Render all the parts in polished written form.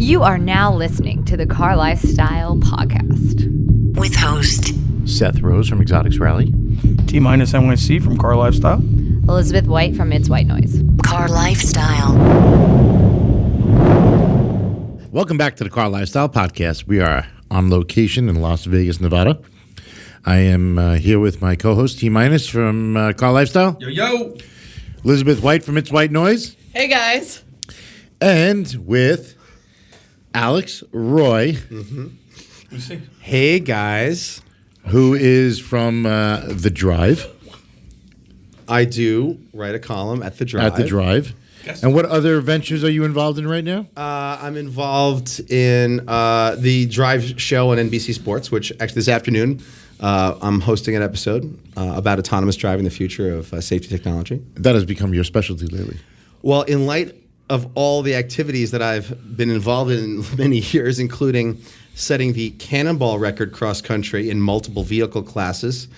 You are now listening to the CarLifestyle Podcast. With host Seth Rose from Exotics Rally, T-NYC from CarLifestyle, Elizabeth White from It's White Noise. CarLifestyle. welcome back to the CarLifestyle Podcast. We are on location in Las Vegas, Nevada. I am here with my co-host T- from CarLifestyle. Yo. Elizabeth White from It's White Noise. Hey, guys. And with Alex Roy, Hey, guys. who is from The Drive. I do write a column at The Drive. At The Drive. And what other ventures are you involved in right now? I'm involved in the Drive show on NBC Sports, which actually this afternoon I'm hosting an episode about autonomous driving, the future of safety technology. That has become your specialty lately. Well, in light of all the activities that I've been involved in many years, including setting the Cannonball record cross country in multiple vehicle classes,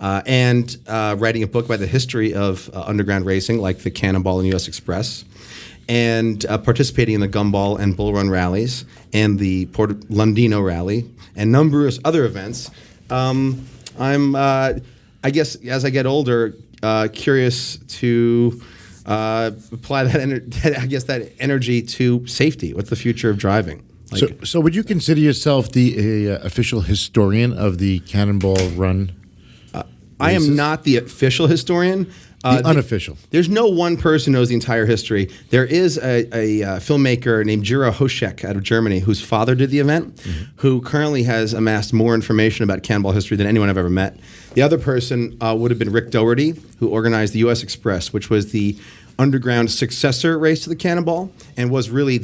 and writing a book about the history of underground racing, like the Cannonball and U.S. Express, and participating in the Gumball and Bull Run rallies, and the Port Londino rally, and numerous other events. I'm, I guess, as I get older, curious to apply that energy to safety. What's the future of driving? So would you consider yourself the official historian of the Cannonball Run? I am not the official historian. The unofficial. There's no one person who knows the entire history. There is a filmmaker named Jiro Hoschek out of Germany whose father did the event, who currently has amassed more information about Cannonball history than anyone I've ever met. The other person would have been Rick Doherty, who organized the U.S. Express, which was the underground successor race to the Cannonball, and was really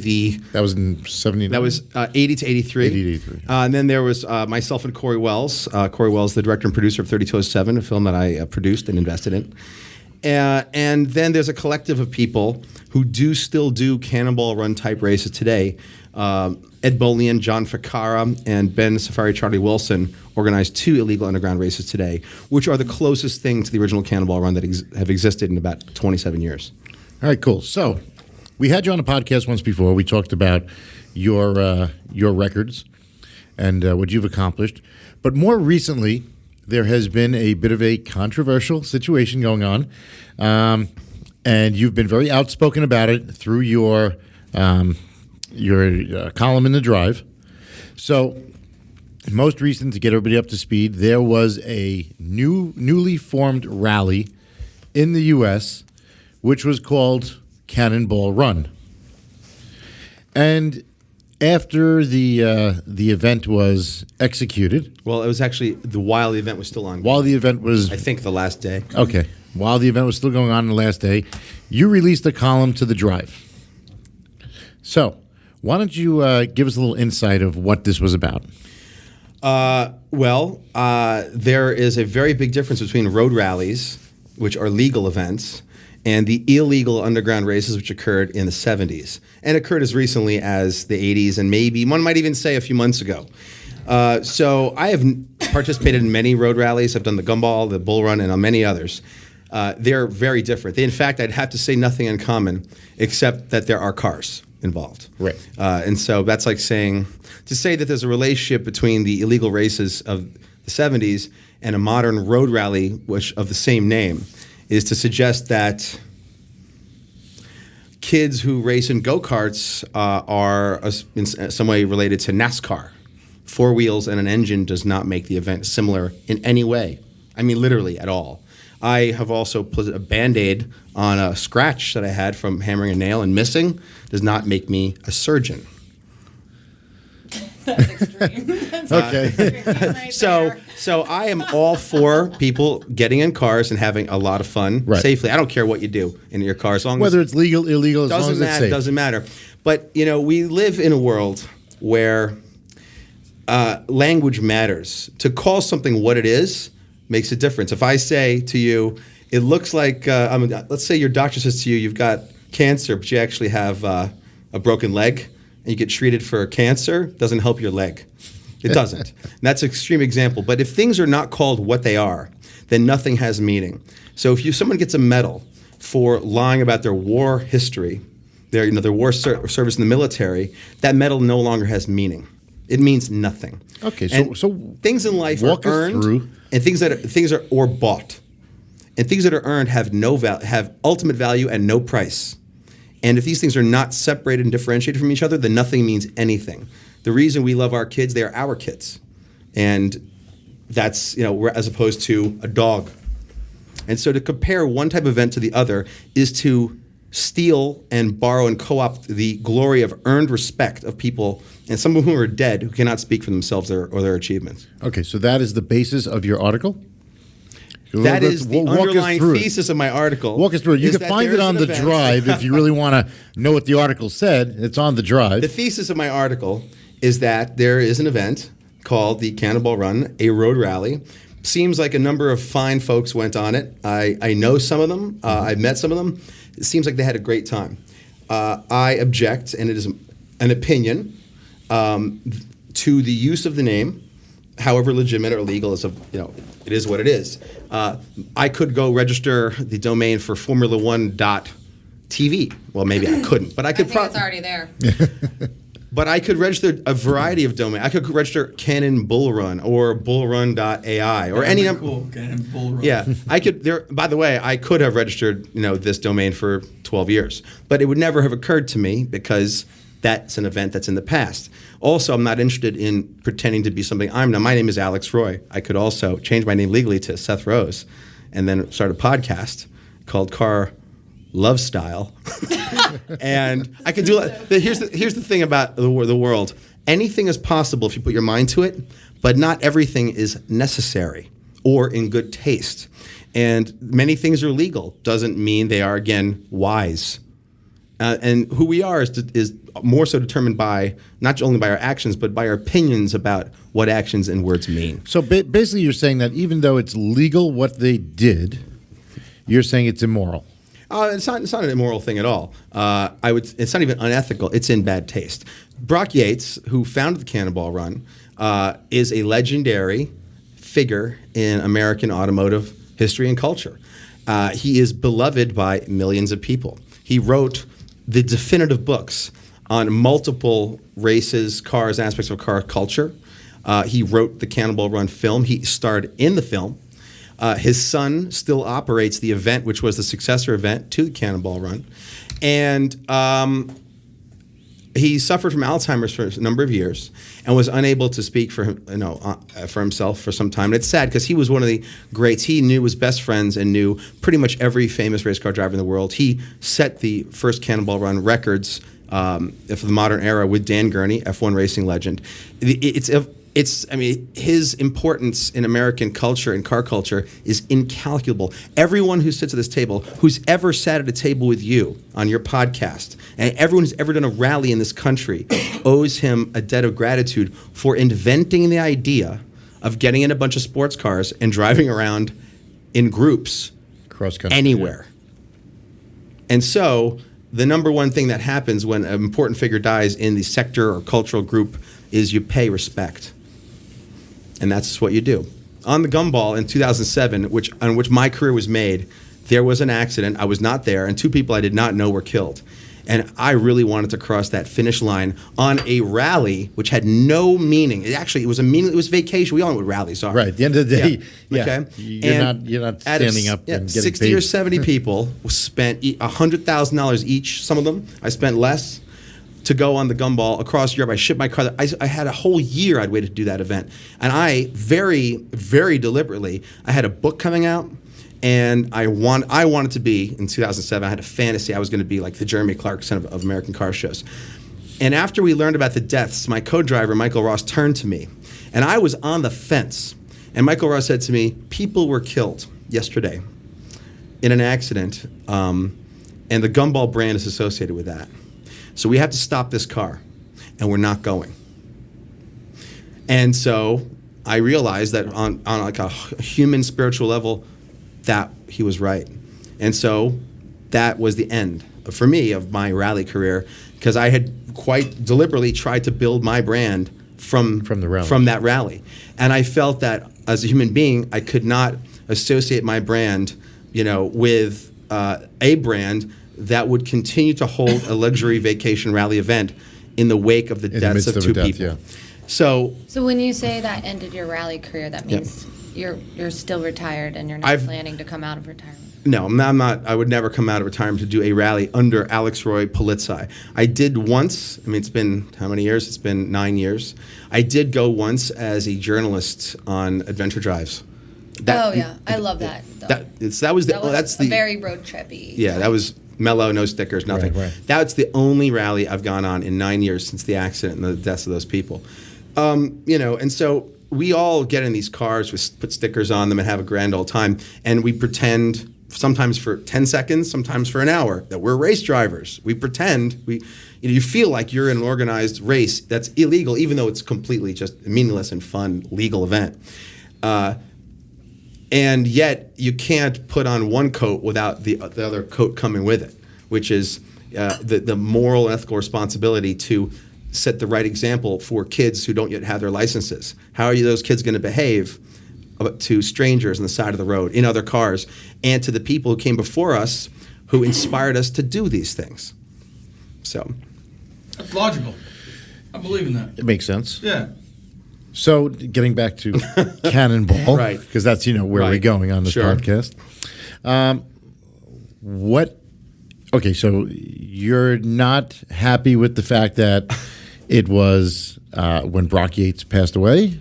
That was in 79? That was 80 to 83. 80 to 83. And then there was myself and Corey Wells. Corey Wells, the director and producer of 3207, a film that I produced and invested in. And then there's a collective of people who still do Cannonball Run type races today. Ed Bolian, John Ficarra, and Ben Safari Charlie Wilson organized 2 illegal underground races today, which are the closest thing to the original Cannonball Run that have existed in about 27 years. All right, cool. So we had you on a podcast once before. We talked about your records and what you've accomplished. But more recently, there has been a bit of a controversial situation going on, and you've been very outspoken about it through your column in The Drive. So, most recent, to get everybody up to speed, there was a newly formed rally in the U.S., which was called Cannonball Run. And after the event was executed... Well, it was actually while the event was still on. While the event was... I think the last day. Okay. While the event was still going on the last day, you released a column to The Drive. So, why don't you give us a little insight of what this was about? There is a very big difference between road rallies, which are legal events, and the illegal underground races, which occurred in the 70s, and occurred as recently as the 80s, and maybe one might even say a few months ago. So I have participated in many road rallies. I've done the Gumball, the Bull Run, and on many others. They're very different. In fact, I'd have to say nothing in common except that there are cars involved. Right. And so that's like saying, to say that there's a relationship between the illegal races of the 70s and a modern road rally which of the same name is to suggest that kids who race in go-karts are in some way related to NASCAR. 4 wheels and an engine does not make the event similar in any way. I mean, literally at all. I have also put a Band-Aid on a scratch that I had from hammering a nail and missing. Does not make me a surgeon. That's extreme. Okay. So I am all for people getting in cars and having a lot of fun safely. I don't care what you do in your car, as long Whether as it's legal, illegal, as long as it's safe. Doesn't matter. But we live in a world where language matters. To call something what it is makes a difference. If I say to you, it looks like, let's say your doctor says to you, you've got cancer, but you actually have a broken leg, and you get treated for cancer, doesn't help your leg. It doesn't. And that's an extreme example. But if things are not called what they are, then nothing has meaning. So if someone gets a medal for lying about their war history, their war service in the military, that medal no longer has meaning. It means nothing. Okay, so things in life are earned, and things are or bought, and things that are earned have have ultimate value and no price. And if these things are not separated and differentiated from each other, then nothing means anything. The reason we love our kids, they are our kids, and that's as opposed to a dog. And so to compare one type of event to the other is to steal and borrow and co-opt the glory of earned respect of people, and some of whom are dead, who cannot speak for themselves or their achievements. Okay, so that is the basis of your article? That is the underlying thesis of my article. Walk us through it. You can find it on the drive if you really want to know what the article said. It's on the drive. The thesis of my article is that there is an event called the Cannonball Run, a road rally. Seems like a number of fine folks went on it. I know some of them. I've met some of them. It seems like they had a great time. I object, and it is an opinion, to the use of the name, however legitimate or legal, it is what it is. I could go register the domain for Formula1.tv. Well, maybe I couldn't, but I could. I think it's already there. But I could register a variety of domains. I could register Cannonball Run or bullrun.ai or any number. Cool, Cannonball Run. Yeah, I could. By the way, I could have registered this domain for 12 years, but it would never have occurred to me because that's an event that's in the past. Also, I'm not interested in pretending to be something I'm not. My name is Alex Roy. I could also change my name legally to Seth Rose, and then start a podcast called CarLifestyle. And I could do that. Here's the thing about the world. Anything is possible if you put your mind to it, but not everything is necessary or in good taste. And many things are legal. Doesn't mean they are, again, wise. And who we are is more so determined by not only by our actions, but by our opinions about what actions and words mean. So basically you're saying that even though it's legal what they did, you're saying it's immoral. It's not an immoral thing at all. It's not even unethical. It's in bad taste. Brock Yates, who founded the Cannonball Run, is a legendary figure in American automotive history and culture. He is beloved by millions of people. He wrote the definitive books on multiple races, cars, aspects of car culture. He wrote the Cannonball Run film. He starred in the film. His son still operates the event, which was the successor event to the Cannonball Run. And he suffered from Alzheimer's for a number of years and was unable to speak for himself for some time. And it's sad because he was one of the greats. He knew his best friends and knew pretty much every famous race car driver in the world. He set the first Cannonball Run records for the modern era with Dan Gurney, F1 racing legend. His importance in American culture and car culture is incalculable. Everyone who sits at this table, who's ever sat at a table with you on your podcast, and everyone who's ever done a rally in this country owes him a debt of gratitude for inventing the idea of getting in a bunch of sports cars and driving around in groups Cross-country, anywhere. Yeah. And so the number one thing that happens when an important figure dies in the sector or cultural group is you pay respect. And that's what you do. On the Gumball in 2007, on which my career was made, there was an accident. I was not there, and two people I did not know were killed. And I really wanted to cross that finish line on a rally which had no meaning. It was vacation. We all know what rallies are. Right. At the end of the day, yeah. Okay. You're not standing up and getting 60 paid. or 70 people spent $100,000 each. Some of them I spent less to go on the Gumball across Europe. I shipped my car. I had a whole year I'd waited to do that event. And I very, very deliberately, I had a book coming out, and I wanted to be, in 2007, I had a fantasy I was going to be like the Jeremy Clarkson of American car shows. And after we learned about the deaths, my co-driver, Michael Ross, turned to me. And I was on the fence. And Michael Ross said to me, people were killed yesterday in an accident, and the Gumball brand is associated with that. So we have to stop this car, and we're not going. And so I realized that on like a human spiritual level, that he was right. And so that was the end, for me, of my rally career, because I had quite deliberately tried to build my brand from that rally. And I felt that as a human being, I could not associate my brand, with a brand that would continue to hold a luxury vacation rally event in the wake of the deaths of two people. Yeah. So when you say that ended your rally career, that means you're still retired and you're not planning to come out of retirement. no, I'm not. I would never come out of retirement to do a rally under Alex Roy Polizzi. I did once. I mean, it's been how many years? It's been 9 years. I did go once as a journalist on adventure drives. I love that. That's the very road trippy. Yeah, that was mellow, no stickers, nothing. Right. That's the only rally I've gone on in 9 years since the accident and the deaths of those people. And so we all get in these cars, we put stickers on them and have a grand old time, and we pretend, sometimes for 10 seconds, sometimes for an hour, that we're race drivers. We pretend, you feel like you're in an organized race that's illegal, even though it's completely just a meaningless and fun legal event. And yet you can't put on one coat without the other coat coming with it, which is the moral and ethical responsibility to set the right example for kids who don't yet have their licenses. How are those kids going to behave to strangers on the side of the road, in other cars, and to the people who came before us who inspired us to do these things? So That's logical. I believe in that. It makes sense. Yeah. So getting back to Cannonball, Right. Because that's where we're Right. going on this Sure. podcast. Okay, so you're not happy with the fact that it was when Brock Yates passed away?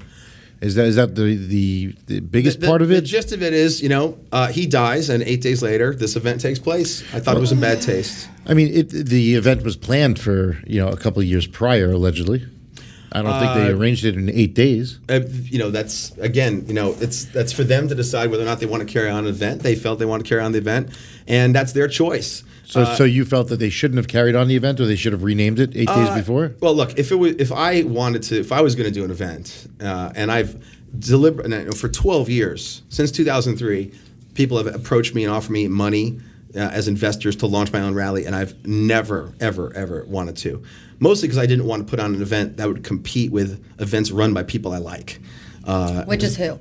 Is that the biggest part of it? The gist of it is, he dies, and 8 days later, this event takes place. I thought it was in bad taste. I mean, the event was planned for a couple of years prior, allegedly. I don't think they arranged it in 8 days. That's again, that's for them to decide whether or not they want to carry on an event. They felt they want to carry on the event, and that's their choice. So you felt that they shouldn't have carried on the event, or they should have renamed it 8 days before? Well, look, if I was going to do an event, and I've for 12 years, since 2003, people have approached me and offered me money as investors to launch my own rally, and I've never, ever, ever wanted to. Mostly because I didn't want to put on an event that would compete with events run by people I like. Which is who?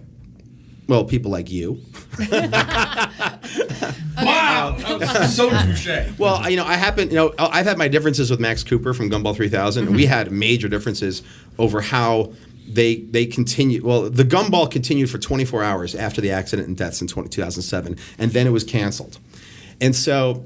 Well, people like you. Wow, that was so touche. Well, I've had my differences with Max Cooper from Gumball 3000, and we had major differences over how they continued. Well, the Gumball continued for 24 hours after the accident and deaths in 2007, and then it was canceled. And so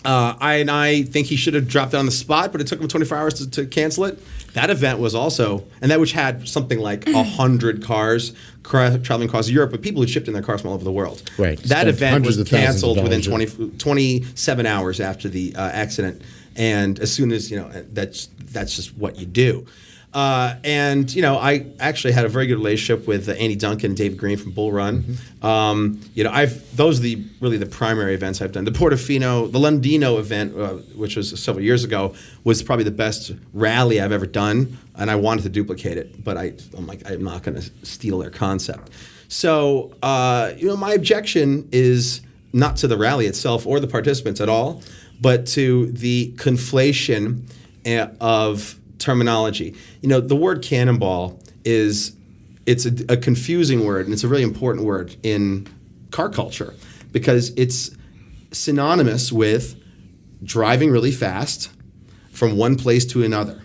I think he should have dropped it on the spot, but it took him 24 hours to cancel it. That event was also, which had something like 100 cars traveling across Europe, but people who shipped in their cars from all over the world. Right. That Spent event hundreds was of thousands of canceled within dollars, 27 hours after the accident. And as soon as, that's just what you do. I actually had a very good relationship with Andy Duncan and David Green from Bull Run. Those are really the primary events I've done. The Portofino, the Londino event, which was several years ago, was probably the best rally I've ever done, and I wanted to duplicate it, but I'm not going to steal their concept. So, my objection is not to the rally itself or the participants at all, but to the conflation of terminology. The word cannonball it's a confusing word, and it's a really important word in car culture because it's synonymous with driving really fast from one place to another.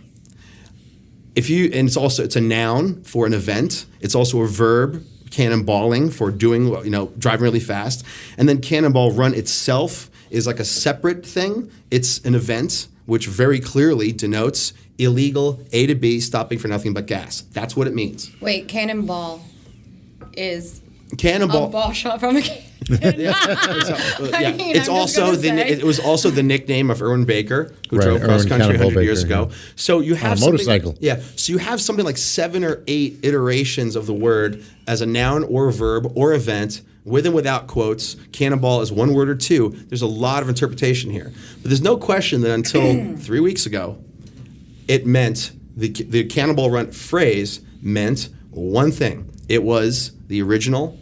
It's a noun for an event. It's also a verb, cannonballing, for doing, driving really fast. And then Cannonball Run itself is like a separate thing. It's an event which very clearly denotes illegal A to B, stopping for nothing but gas. That's what it means. Wait, Cannonball is Cannonball. a ball shot from a cannon. It was also the nickname of Erwin Baker, who drove cross country Cannonball 100 years Baker, ago. So you have on a motorcycle. So you have something like 7 or 8 iterations of the word as a noun or a verb or event, with and without quotes. Cannonball is one word or two. There's a lot of interpretation here, but there's no question that until 3 weeks ago, it meant the Cannonball Run phrase meant one thing. It was the original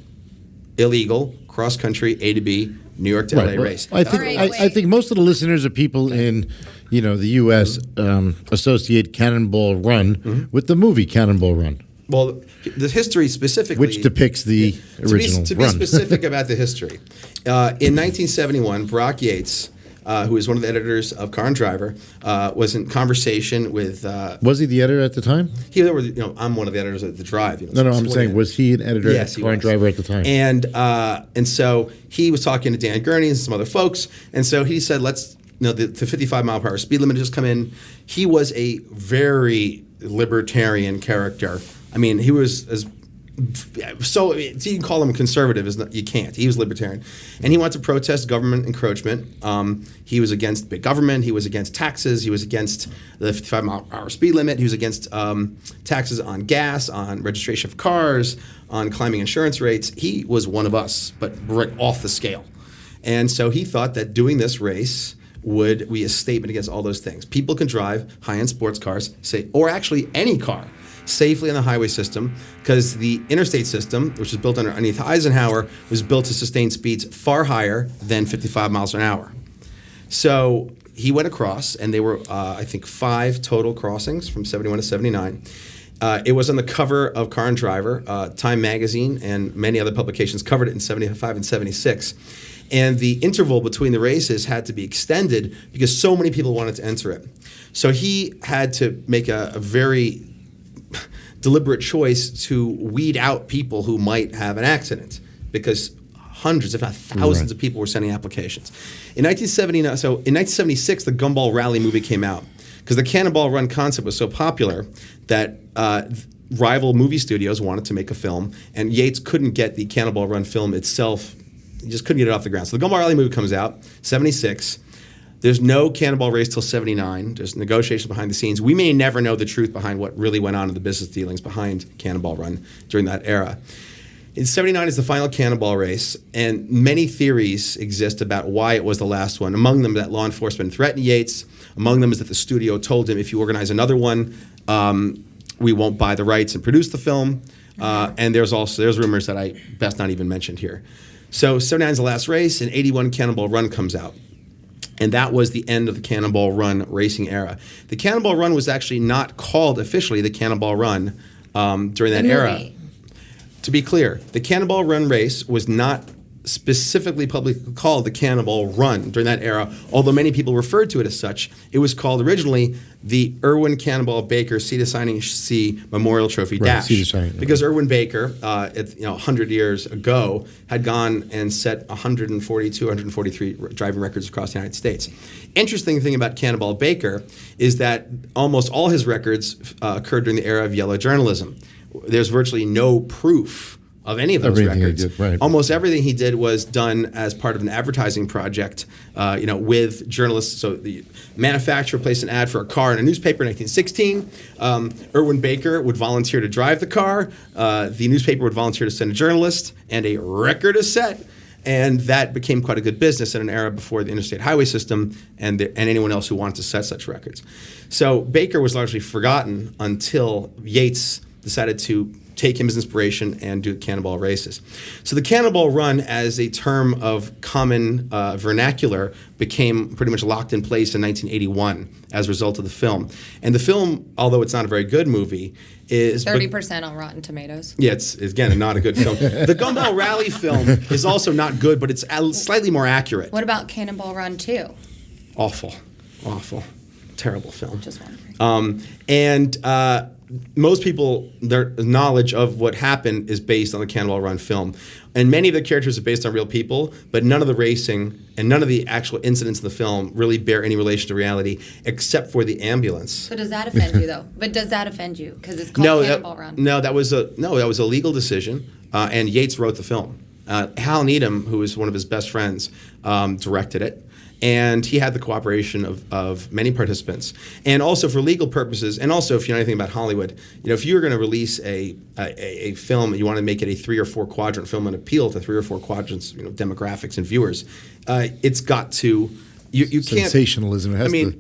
illegal cross-country A to B New York to LA race. I think I think most of the listeners are people in the U.S. Associate Cannonball Run with the movie Cannonball Run. Well, the history specifically, which depicts the original to run. be specific about the history, in 1971, Brock Yates who is one of the editors of Car and Driver, was in conversation with. Was he the editor at the time? I'm one of the editors at the Drive. No, I'm saying, was he an editor at Car and Driver at the time? And so he was talking to Dan Gurney and some other folks, and so he said, let's. The 55 mile per hour speed limit just come in. He was a very libertarian character. I mean, he was so you can call him conservative, you can't. He was libertarian, and he wanted to protest government encroachment. He was against big government. He was against taxes. He was against the 55 mile per hour speed limit. He was against taxes on gas, on registration of cars, on climbing insurance rates. He was one of us, but right off the scale. And so he thought that doing this race would be a statement against all those things. People can drive high-end sports cars, or actually any car, safely on the highway system, because the interstate system, which was built underneath Eisenhower, was built to sustain speeds far higher than 55 miles an hour. So he went across, and there were, I think, 5 total crossings from 71 to 79. It was on the cover of Car and Driver. Time Magazine and many other publications covered it in 75 and 76. And the interval between the races had to be extended because so many people wanted to enter it. So he had to make a very deliberate choice to weed out people who might have an accident, because hundreds, if not thousands, of people were sending applications. In 1976, the Gumball Rally movie came out because the Cannonball Run concept was so popular that rival movie studios wanted to make a film, and Yates couldn't get the Cannonball Run film itself. He just couldn't get it off the ground. So the Gumball Rally movie comes out, 76. There's no Cannonball race till 79. There's negotiations behind the scenes. We may never know the truth behind what really went on in the business dealings behind Cannonball Run during that era. In 79 is the final Cannonball race, and many theories exist about why it was the last one. Among them, that law enforcement threatened Yates. Among them is that the studio told him, if you organize another one, we won't buy the rights and produce the film. And there's rumors that I best not even mention here. So 79 is the last race, and 81 Cannonball Run comes out. And that was the end of the Cannonball Run racing era. The Cannonball Run was actually not called officially the Cannonball Run during that era. To be clear, the Cannonball Run race was not specifically publicly called the Cannonball Run during that era, although many people referred to it as such. It was called originally the Irwin Cannonball Baker Seat Assigning C Memorial Trophy Dash. Because Irwin Baker, 100 years ago, had gone and set 142, 143 driving records across the United States. Interesting thing about Cannonball Baker is that almost all his records occurred during the era of yellow journalism. There's virtually no proof of any of those records. Almost everything he did was done as part of an advertising project, with journalists. So the manufacturer placed an ad for a car in a newspaper in 1916. Irwin Baker would volunteer to drive the car. The newspaper would volunteer to send a journalist, and a record is set. And that became quite a good business in an era before the interstate highway system and anyone else who wanted to set such records. So Baker was largely forgotten until Yates decided to take him as inspiration and do Cannonball races. So the Cannonball Run as a term of common vernacular became pretty much locked in place in 1981 as a result of the film. And the film, although it's not a very good movie, is 30% on Rotten Tomatoes. Yeah, it's again not a good film. The Gumball Rally film is also not good, but it's slightly more accurate. What about Cannonball Run 2? Awful. Terrible film. Just wondering. Most people, their knowledge of what happened is based on the Cannonball Run film. And many of the characters are based on real people, but none of the racing and none of the actual incidents in the film really bear any relation to reality, except for the ambulance. So does that offend you, though? But does that offend you? Because it's called Cannonball Run. No, that was a legal decision, and Yates wrote the film. Hal Needham, who was one of his best friends, directed it. And he had the cooperation of many participants. And also for legal purposes, and also if you know anything about Hollywood, if you were going to release a film and you want to make it a 3 or 4 quadrant film and appeal to 3 or 4 quadrants, demographics and viewers, it's got to. You can't. Sensationalism.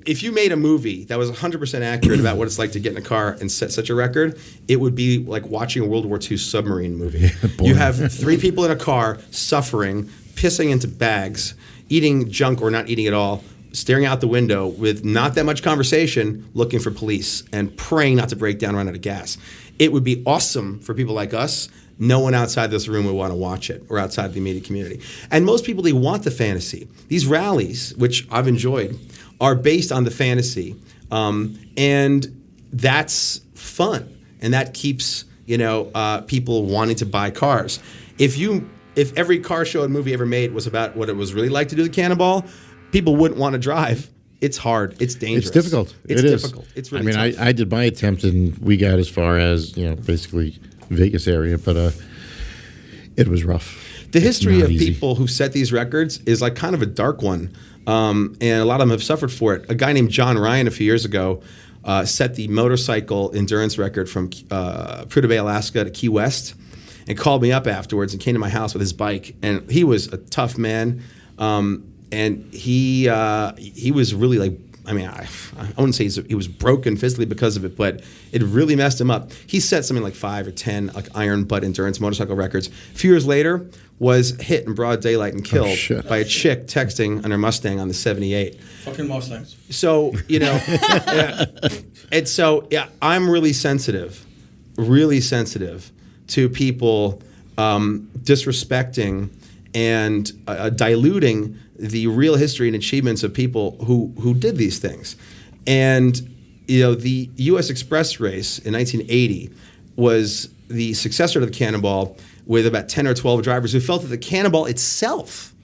If you made a movie that was 100% accurate about what it's like to get in a car and set such a record, it would be like watching a World War II submarine movie. You have 3 people in a car suffering, pissing into bags, eating junk or not eating at all, staring out the window with not that much conversation, looking for police and praying not to break down, run out of gas. It would be awesome for people like us no one outside this room would want to watch it or outside the immediate community. And most people, they want the fantasy. These rallies, which I've enjoyed, are based on the fantasy. And that's fun. And that keeps, people wanting to buy cars. If every car show and movie ever made was about what it was really like to do the Cannonball, people wouldn't want to drive. It's hard. It's dangerous. It's difficult. It's difficult. It's really tough. I did my attempt, and we got as far as, basically Vegas area, but it was rough. The history of easy. people who set these records is like kind of a dark one, and a lot of them have suffered for it. A guy named John Ryan a few years ago set the motorcycle endurance record from Prudhoe Bay, Alaska to Key West, and called me up afterwards and came to my house with his bike. And he was a tough man, and he was really like, I wouldn't say he was broken physically because of it, but it really messed him up. He set something like 5 or 10 like iron butt endurance motorcycle records. A few years later, was hit in broad daylight and killed by a chick texting on her Mustang on the 78. Fucking Mustangs. So, and so, I'm really sensitive to people disrespecting and diluting the real history and achievements of people who did these things. And, the U.S. Express race in 1980 was the successor to the Cannonball with about 10 or 12 drivers who felt that the Cannonball itself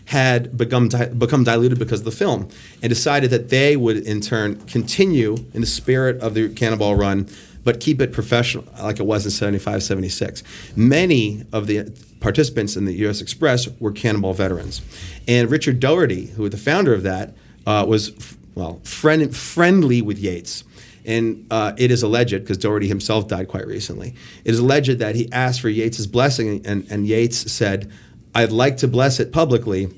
had become diluted because of the film, and decided that they would in turn continue in the spirit of the Cannonball Run, but keep it professional like it was in 75, 76. Many of the participants in the U.S. Express were Cannonball veterans. And Richard Doherty, who was the founder of that, was friendly with Yates. And it is alleged, because Doherty himself died quite recently, it is alleged that he asked for Yates' blessing, and Yates said, "I'd like to bless it publicly,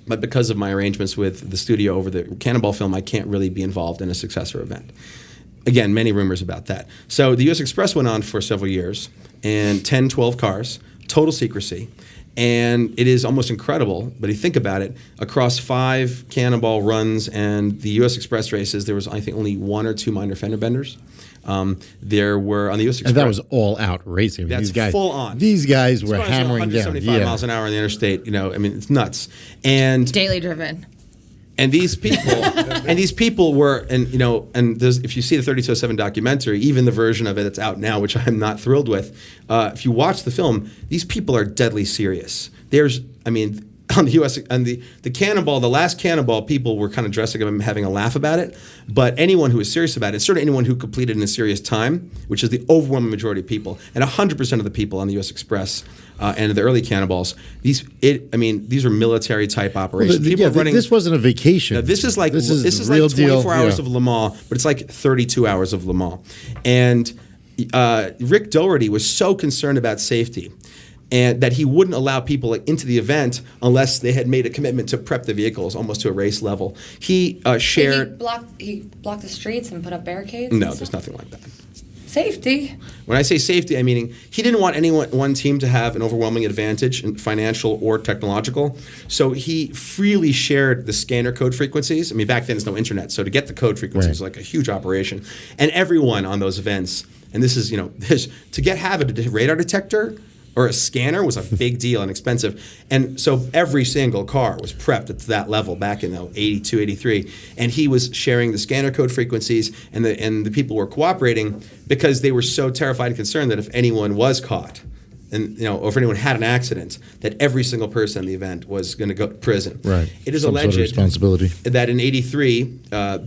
but because of my arrangements with the studio over the Cannonball film, I can't really be involved in a successor event." Again, many rumors about that. So the U.S. Express went on for several years, and 10, 12 cars, total secrecy. And it is almost incredible, but if you think about it, across 5 Cannonball runs and the U.S. Express races, there was, I think, only 1 or 2 minor fender benders. There were, on the U.S. Express... And that was all out racing. That's these guys, full on. These guys were hammering down. 175 miles an hour on the interstate, it's nuts. And Daily driven. And these people, were, if you see the 3207 documentary, even the version of it that's out now, which I'm not thrilled with, if you watch the film, these people are deadly serious. On the U.S. and the Cannonball, the last Cannonball, people were kind of dressing up and having a laugh about it. But anyone who is serious about it, certainly anyone who completed in a serious time, which is the overwhelming majority of people, and 100% of the people on the U.S. Express and the early Cannonballs, these are military type operations. This wasn't a vacation. This is like 24 hours of Le Mans, but it's like 32 hours of Le Mans. And Rick Doherty was so concerned about safety, and that he wouldn't allow people into the event unless they had made a commitment to prep the vehicles almost to a race level. He shared... He blocked the streets and put up barricades? No, there's nothing like that. Safety. When I say safety, I mean he didn't want one team to have an overwhelming advantage, in financial or technological. So he freely shared the scanner code frequencies. Back then there's no internet, so to get the code frequencies was like a huge operation. And everyone on those events, and this is, to have a radar detector or a scanner was a big deal and expensive. And so every single car was prepped at that level back in 82, 83. And he was sharing the scanner code frequencies, and the people were cooperating because they were so terrified and concerned that if anyone was caught, and or if anyone had an accident, that every single person in the event was going to go to prison. Right. It is Some alleged sort of responsibility. that in 83,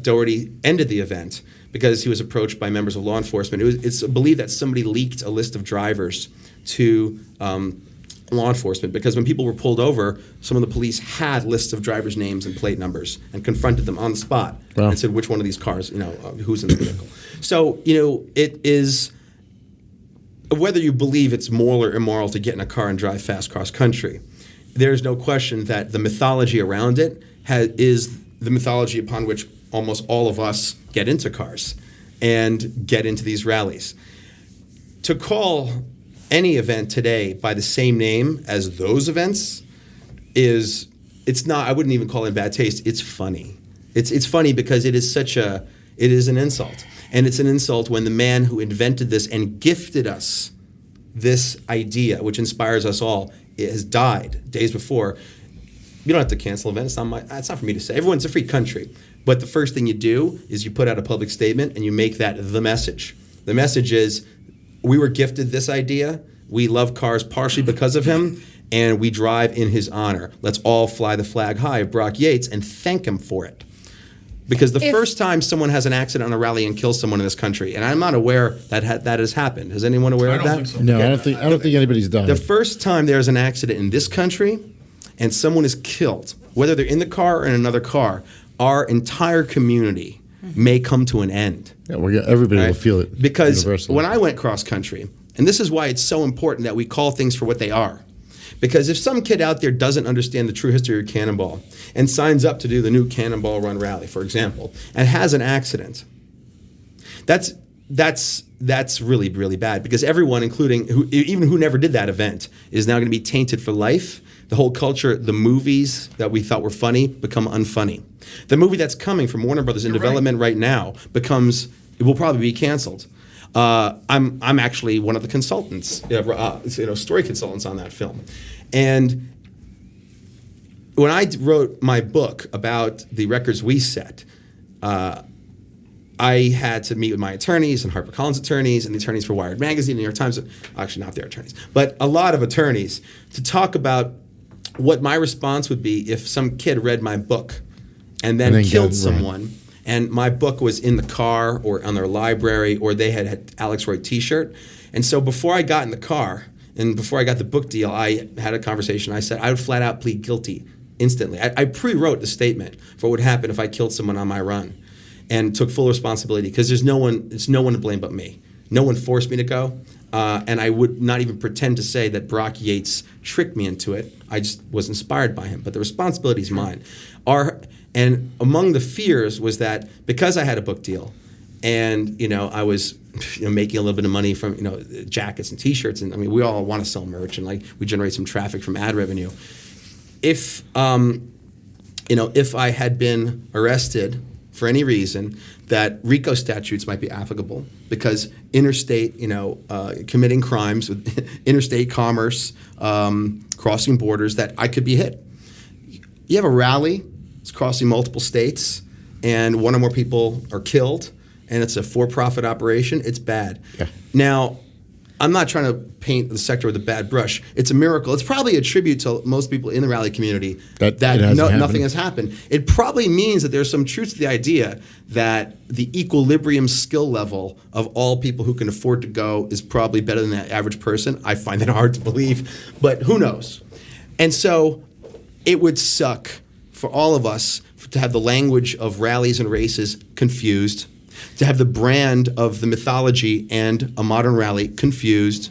Doherty ended the event because he was approached by members of law enforcement. It's believed that somebody leaked a list of drivers to law enforcement, because when people were pulled over, some of the police had lists of drivers' names and plate numbers and confronted them on the spot and said which one of these cars, who's in the vehicle. So, it is, whether you believe it's moral or immoral to get in a car and drive fast cross country, there's no question that the mythology around it is the mythology upon which almost all of us get into cars and get into these rallies. To call any event today by the same name as those events it's not, I wouldn't even call it in bad taste, it's funny. It's funny because it is an insult. And it's an insult when the man who invented this and gifted us this idea, which inspires us all, it has died days before. You don't have to cancel an event. It's not for me to say. Everyone's a free country. But the first thing you do is you put out a public statement and you make that the message. The message is, we were gifted this idea. We love cars partially because of him, and we drive in his honor. Let's all fly the flag high of Brock Yates and thank him for it. Because the first time someone has an accident on a rally and kills someone in this country, and I'm not aware that that has happened. Is anyone aware of that? I don't think so. No, I don't think anybody's died. The first time there's an accident in this country and someone is killed, whether they're in the car or in another car, our entire community may come to an end. Yeah, everybody will feel it. Because universally. when I went cross country, and this is why it's so important that we call things for what they are. Because if some kid out there doesn't understand the true history of Cannonball and signs up to do the new Cannonball Run Rally, for example, and has an accident, that's really, really bad. Because everyone, including even who never did that event, is now going to be tainted for life. The whole culture, the movies that we thought were funny become unfunny. The movie that's coming from Warner Brothers in development right now it will probably be canceled. I'm actually one of the consultants, story consultants on that film. And when I wrote my book about the records we set, I had to meet with my attorneys and HarperCollins attorneys and the attorneys for Wired Magazine, New York Times, actually not their attorneys, but a lot of attorneys to talk about what my response would be if some kid read my book and then killed someone. Right. And my book was in the car or on their library, or they had Alex Roy t-shirt. And so before I got in the car and before I got the book deal, I had a conversation. I said I would flat out plead guilty instantly. I pre-wrote the statement for what would happen if I killed someone on my run and took full responsibility, because there's no one to blame but me. No one forced me to go. And I would not even pretend to say that Brock Yates tricked me into it. I just was inspired by him. But the responsibility is mine. And among the fears was that because I had a book deal and, I was making a little bit of money from, jackets and T-shirts, and we all want to sell merch, and we generate some traffic from ad revenue. If I had been arrested for any reason, that RICO statutes might be applicable, because interstate, committing crimes with interstate commerce, crossing borders, that I could be hit. You have a rally, it's crossing multiple states, and one or more people are killed, and it's a for-profit operation, it's bad. Yeah. Now, I'm not trying to paint the sector with a bad brush. It's a miracle. It's probably a tribute to most people in the rally community that nothing has happened. It probably means that there's some truth to the idea that the equilibrium skill level of all people who can afford to go is probably better than the average person. I find that hard to believe, but who knows? And so it would suck for all of us to have the language of rallies and races confused, to have the brand of the mythology and a modern rally confused,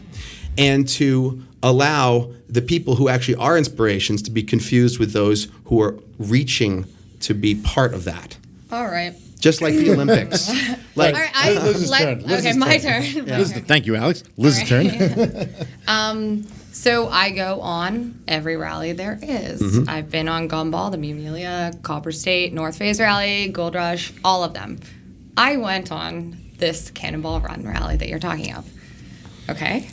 and to allow the people who actually are inspirations to be confused with those who are reaching to be part of that. All right. Just like the Olympics. All right, Liz's turn. My turn. Yeah. Thank you, Alex. Liz's turn. So I go on every rally there is. Mm-hmm. I've been on Gumball, the Amelia, Copper State, North Phase Rally, Gold Rush, all of them. I went on this Cannonball Run Rally that you're talking of. Okay?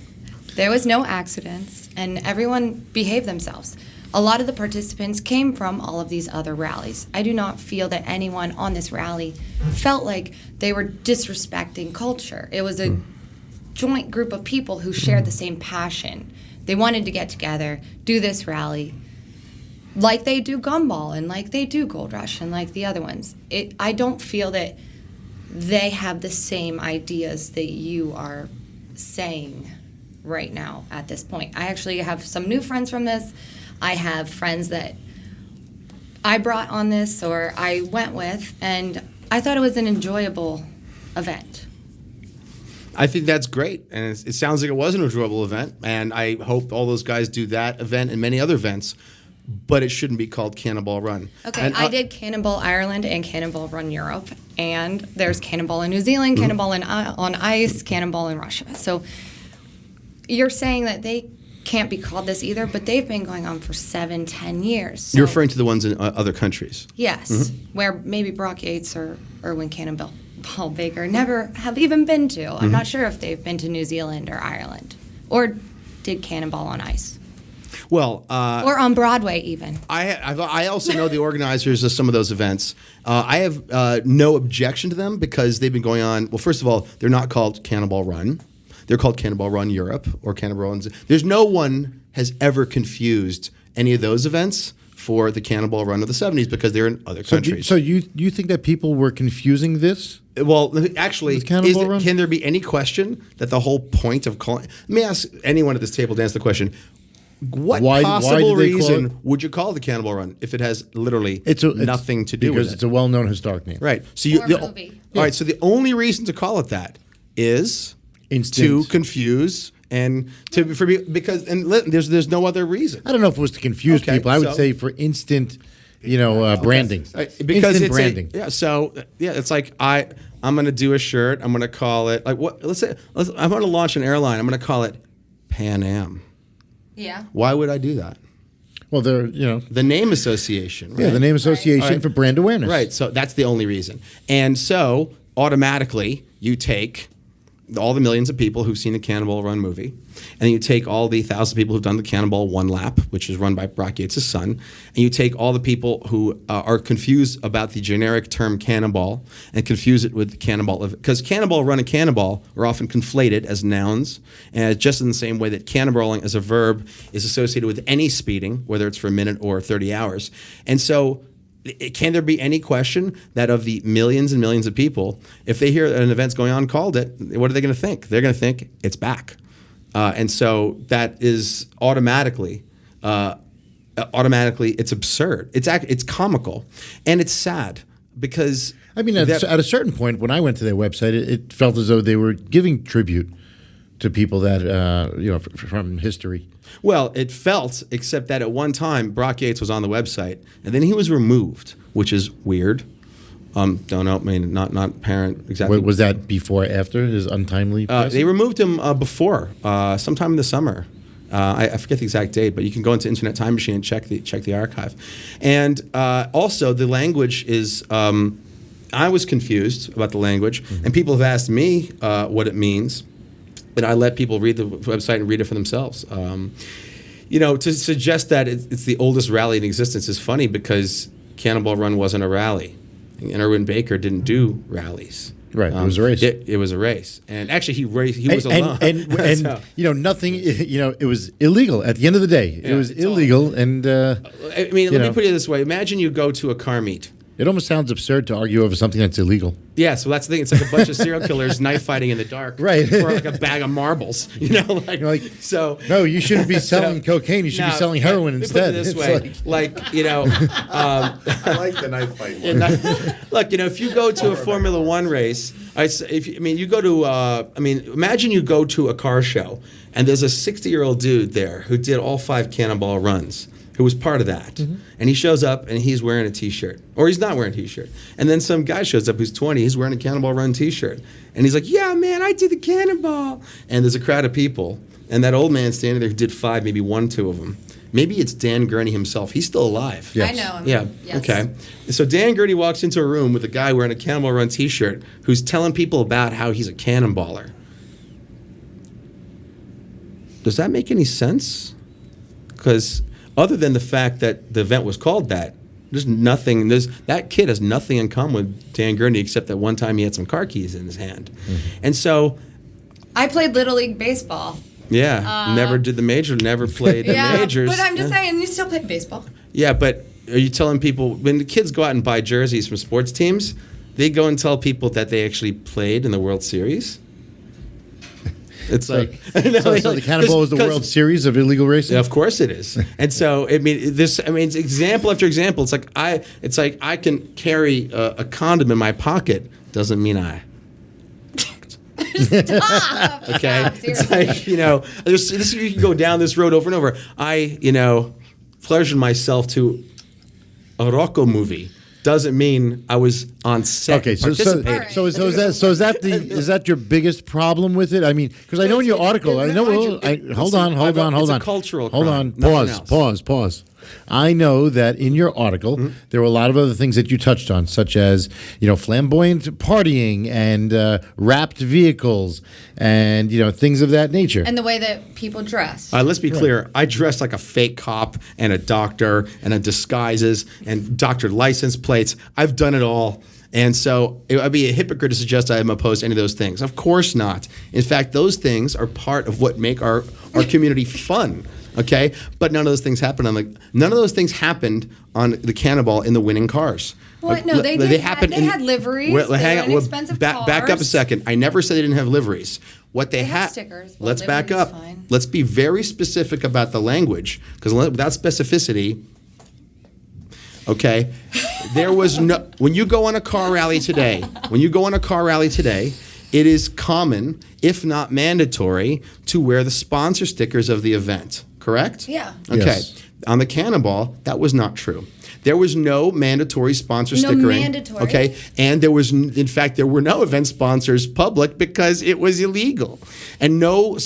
There was no accidents, and everyone behaved themselves. A lot of the participants came from all of these other rallies. I do not feel that anyone on this rally felt like they were disrespecting culture. It was a joint group of people who shared the same passion. They wanted to get together, do this rally, like they do Gumball and like they do Gold Rush and like the other ones. I don't feel that they have the same ideas that you are saying right now at this point. I actually have some new friends from this. I have friends that I brought on this or I went with, and I thought it was an enjoyable event. I think that's great, and it sounds like it was an enjoyable event, and I hope all those guys do that event and many other events, but it shouldn't be called Cannonball Run. Okay, and, I did Cannonball Ireland and Cannonball Run Europe, and there's Cannonball in New Zealand, Cannonball on ice, Cannonball in Russia. So you're saying that they can't be called this either, but they've been going on for 7-10 years. So. You're referring to the ones in other countries? Yes, where maybe Brock Yates or Erwin Cannonball Baker never have even been to. I'm not sure if they've been to New Zealand or Ireland. or did Cannonball on ice, Well, or on Broadway even. I also know the organizers of some of those events. I have no objection to them because they've been going on. Well, first of all, they're not called Cannonball Run. They're called Cannonball Run Europe or Cannonball Run. There's no one has ever confused any of those events for the Cannonball Run of the 70s because they're in other countries. So you think that people were confusing this? Well, actually, Cannonball Run? Can there be any question that the whole point of calling? Let me ask anyone at this table to answer the question. What Why possible did they call reason it- would you call the Cannonball Run if it has literally nothing to do with because it? it's a well-known historic name. Right. So Or a movie. All right. So the only reason to call it that is Instant. to confuse and there's no other reason. I don't know if it was to confuse Okay, people. I would so- say for instant, branding. Because instant it's branding. it's like I'm going to do a shirt. I'm going to call it like what? I'm going to launch an airline. I'm going to call it Pan Am. Yeah. Why would I do that? Well, they're The name association. Right? yeah, the name association Right. for brand awareness. Right. So that's the only reason. And so automatically you take all the millions of people who've seen the Cannonball Run movie, and you take all the 1,000 people who've done the Cannonball One Lap, which is run by Brock Yates' son, and you take all the people who are confused about the generic term cannonball and confuse it with cannonball. Because Cannonball Run and cannonball are often conflated as nouns, and just in the same way that cannonballing as a verb is associated with any speeding, whether it's for a minute or 30 hours. And so can there be any question that of the millions and millions of people, if they hear an event's going on called it, what are they going to think? They're going to think it's back. And so that is automatically it's absurd. It's comical. And it's sad because... I mean, at a certain point, when I went to their website, it felt as though they were giving tribute to people that, from history. Well, it felt, except that at one time, Brock Yates was on the website, and then he was removed, which is weird. Don't know, I mean, not apparent exactly. Was that before or after his untimely passing? They removed him before, sometime in the summer. I forget the exact date, but you can go into Internet Time Machine and check the archive. And also, the language is... I was confused about the language, and people have asked me what it means. And I let people read the website and read it for themselves. To suggest that it's the oldest rally in existence is funny because Cannonball Run wasn't a rally. And Erwin Baker didn't do rallies. Right, it was a race. It was a race. And actually, he was alone. And So- nothing, it was illegal at the end of the day. It was it's all- illegal. And, I mean, let me put it this way. Imagine you go to a car meet. it almost sounds absurd to argue over something that's illegal. Yeah, so that's the thing. It's like a bunch of serial killers knife fighting in the dark, Right. For like a bag of marbles, So No, you shouldn't be selling cocaine. You should be selling heroin let me instead. Put it this It's way, I like the knife fight one. look, if you go to a Formula One race, you go to, imagine you go to a car show and there's a 60-year-old dude there who did all 5 Cannonball runs, who was part of that. Mm-hmm. And he shows up and he's wearing a T-shirt. Or he's not wearing a T-shirt. And then some guy shows up who's 20, he's wearing a Cannonball Run T-shirt. And he's like, yeah, man, I did the Cannonball. And there's a crowd of people. And that old man standing there who did 5, maybe 1, 2 of them. Maybe it's Dan Gurney himself. He's still alive. Yes. I know him. Yeah. Yes. Okay. So Dan Gurney walks into a room with a guy wearing a Cannonball Run T-shirt who's telling people about how he's a cannonballer. Does that make any sense? Because other than the fact that the event was called that, there's nothing. That kid has nothing in common with Dan Gurney except that one time he had some car keys in his hand, and so I played Little League Baseball. never did the major, never played the majors. But I'm just saying, you still played baseball. Yeah, but are you telling people when the kids go out and buy jerseys from sports teams, they go and tell people that they actually played in the World Series? It's So the Cannonball is the World Series of illegal racing? Yeah, of course it is. And so it's example after example. It's like I can carry a condom in my pocket. Doesn't mean I. Stop. Okay, Stop, it's seriously. like you can go down this road over and over. I pleasured myself to a Rocco movie. Doesn't mean I was on set. Okay, so participating. is that your biggest problem with it? I mean, because I know in your article, I know. Hold on. It's a cultural Hold crime, on. nothing else. Pause. I know that in your article, there were a lot of other things that you touched on, such as, flamboyant partying and wrapped vehicles and, things of that nature. And the way that people dress. Let's be clear. I dressed like a fake cop and a doctor and a disguises and doctored license plates. I've done it all. And so it would be a hypocrite to suggest I am opposed to any of those things. Of course not. In fact, those things are part of what make our community fun. Okay, but none of those things happened on the Cannonball in the winning cars. What? No, they did. They had liveries. They were inexpensive cars. Back up a second. I never said they didn't have liveries. What they had stickers. Well, let's back up. Fine. Let's be very specific about the language, because without specificity, okay, there was no. When you go on a car rally today, it is common, if not mandatory, to wear the sponsor stickers of the event. Correct? Yeah. Okay. Yes. On the Cannonball, that was not true. There was no mandatory sponsor stickering. No mandatory. Okay. And there were no event sponsors public because it was illegal. And no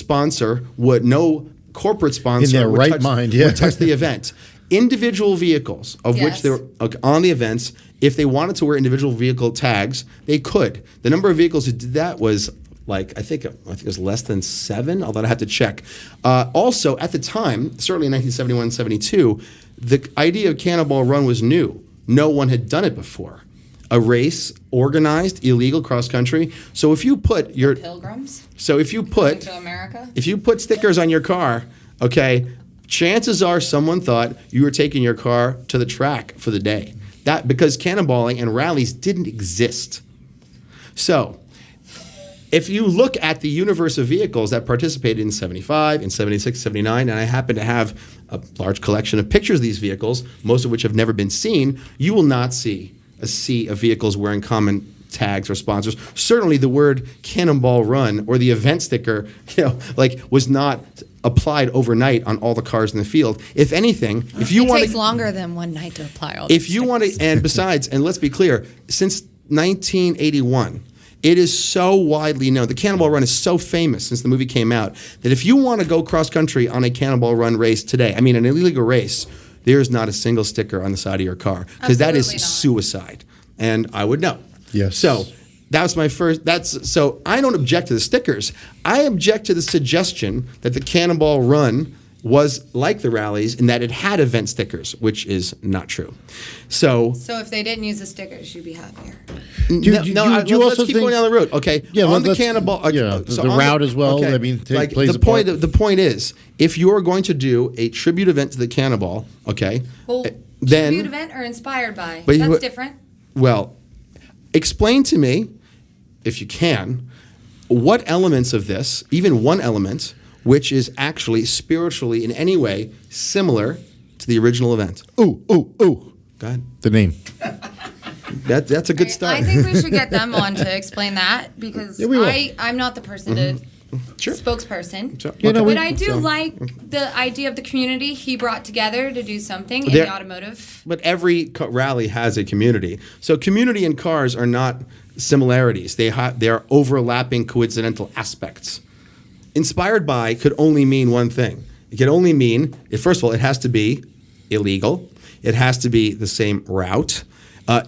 corporate sponsor in their right mind, would touch the event. Individual vehicles, of which they were on the events, if they wanted to wear individual vehicle tags, they could. The number of vehicles who did that was I think it was less than 7, although I have to check. Also, at the time, certainly in 1971, 72, the idea of Cannonball Run was new. No one had done it before. A race, organized, illegal, cross-country. So if you put your... Pilgrims? So if you put... to America? If you put stickers on your car, okay, chances are someone thought you were taking your car to the track for the day. That because cannonballing and rallies didn't exist. So... if you look at the universe of vehicles that participated in 75, in 76, 79, and I happen to have a large collection of pictures of these vehicles, most of which have never been seen, you will not see a sea of vehicles wearing common tags or sponsors. Certainly the word Cannonball Run or the event sticker, was not applied overnight on all the cars in the field. If anything, if you want to... It takes longer than one night to apply all If you want to... And besides, and let's be clear, since 1981... it is so widely known. The Cannonball Run is so famous since the movie came out that if you want to go cross-country on a Cannonball Run race today, an illegal race, there's not a single sticker on the side of your car because that is suicide. And I would know. Yes. So that was my first. So I don't object to the stickers. I object to the suggestion that the Cannonball Run was like the rallies in that it had event stickers, which is not true. So if they didn't use the stickers, you'd be happier. Let's keep going down the road. Okay. Yeah, on the Cannonball. The route as well. Okay. Plays a part. The point is, if you're going to do a tribute event to the Cannonball, okay, well, then tribute event or inspired by? But that's different. Well, explain to me, if you can, what elements of this, even one element, which is actually spiritually in any way similar to the original event. Ooh. Go ahead. The name. That's a good start. I think we should get them on to explain that because I'm not the person to spokesperson. Sure. But I do like the idea of the community he brought together to do something in the automotive. But every rally has a community. So community and cars are not similarities. They are overlapping coincidental aspects. Inspired by could only mean one thing. It could only mean, first of all, it has to be illegal. It has to be the same route.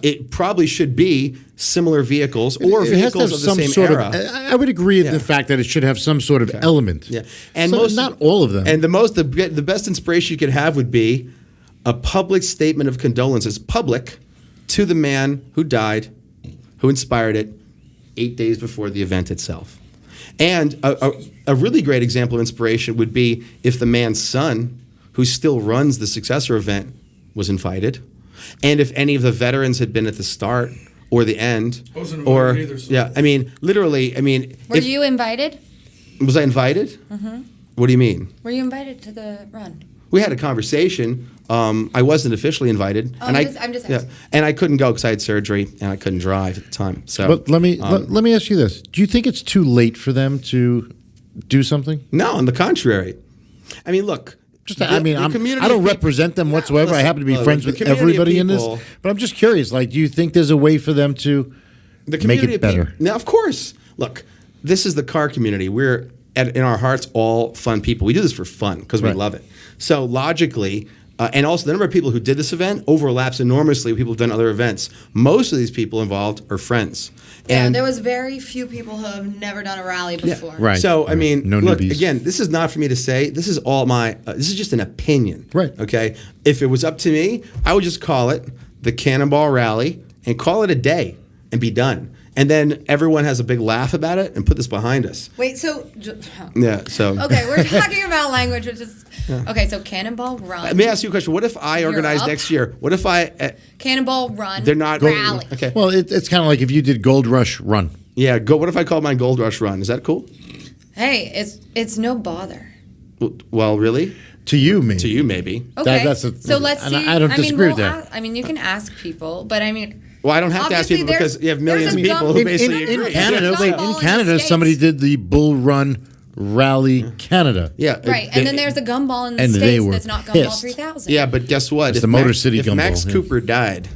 It probably should be similar vehicles or vehicles of the same era. I would agree with the fact that it should have some sort of element. Yeah, and not all of them. And the best inspiration you could have would be a public statement of condolences, public, to the man who died, who inspired it 8 days before the event itself. And a really great example of inspiration would be if the man's son, who still runs the successor event, was invited, and if any of the veterans had been at the start or the end, wasn't invited either, so. Literally, Were you invited? Was I invited? Mm-hmm. What do you mean? Were you invited to the run? We had a conversation. I wasn't officially invited, I'm just asking. And I couldn't go because I had surgery and I couldn't drive at the time. So, but let me ask you this: do you think it's too late for them to do something? No, on the contrary. Look. I don't represent them whatsoever. Listen, I happen to be friends with everybody in this, but I'm just curious. Do you think there's a way for them to make it better? Now, of course. Look, this is the car community. We're in our hearts all fun people. We do this for fun because we love it. So logically, And also, the number of people who did this event overlaps enormously with people who've done other events. Most of these people involved are friends. Yeah, And there was very few people who have never done a rally before. Right. So, I mean, No look, newbies. again, this is not for me to say. This is all my, this is just an opinion. Right. Okay? If it was up to me, I would just call it the Cannonball Rally and call it a day and be done. And then everyone has a big laugh about it and put this behind us. Wait, so... Yeah, so. Okay, we're talking about language, which is... Okay, so Cannonball Run. Let me ask you a question. What if I organize Europe. next year? What if I, Cannonball Run they're not. Rally. Okay. Well, it's kind of like if you did Gold Rush Run. Yeah, what if I called mine Gold Rush Run? Is that cool? Hey, it's no bother. Well, really? To you, maybe. To you, maybe. Okay, that's so let's and see. I don't disagree with that. I mean, you can ask people, but I mean... Well, I don't have to ask obviously people because you have millions of there's a people gum- who basically in agree. Canada, There's a wait, gumball in the Canada, States. somebody did the Bull Run Rally Canada. Yeah. Right, and then there's a gumball in the and they States were that's not Gumball pissed. 3000. Yeah, but guess what? It's the Motor City if Gumball, Max yeah. Cooper died,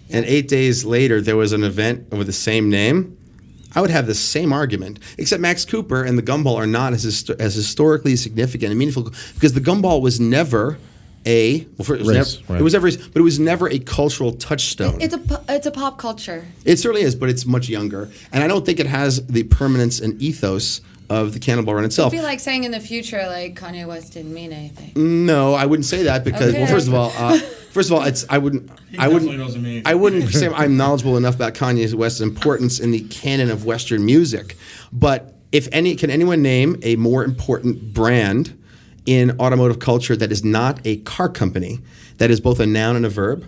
and 8 days later there was an event with the same name, I would have the same argument. Except Max Cooper and the Gumball are not as historically significant and meaningful because the Gumball was never it was Race, right. It was never, but it was never a cultural touchstone. It's a pop culture. It certainly is, but it's much younger, and I don't think it has the permanence and ethos of the Cannonball Run I itself. feel like saying in the future, like Kanye West didn't mean anything. No, I wouldn't say that because, Okay. well, first of all, it's I wouldn't doesn't mean I wouldn't say I'm knowledgeable enough about Kanye West's importance in the canon of Western music. But can anyone name a more important brand in automotive culture that is not a car company that is both a noun and a verb?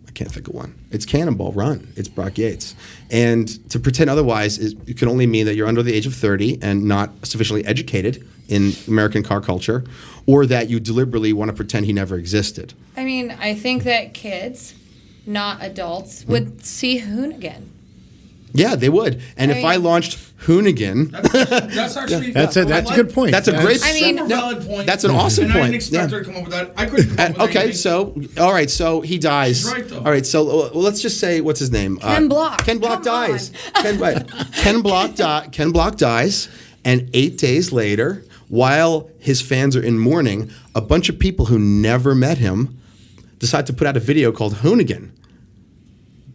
I can't think of one. It's Cannonball Run. It's Brock Yates. And to pretend otherwise it can only mean that you're under the age of 30 and not sufficiently educated in American car culture, or that you deliberately want to pretend he never existed. I mean, I think that kids, not adults, would see Hoonigan. Yeah, they would. And if I launched Hoonigan, That's actually That's a good point. that's a great. I mean- valid point. That's an awesome and I point. didn't expect Yeah. her to come up with that. I couldn't come up with Okay, anything. so all right, so he dies. She's right, though. All right, so well, let's just say what's his name? Ken Block. Ken Block Come on. dies. Ken Block dies, and 8 days later, while his fans are in mourning, a bunch of people who never met him decide to put out a video called Hoonigan.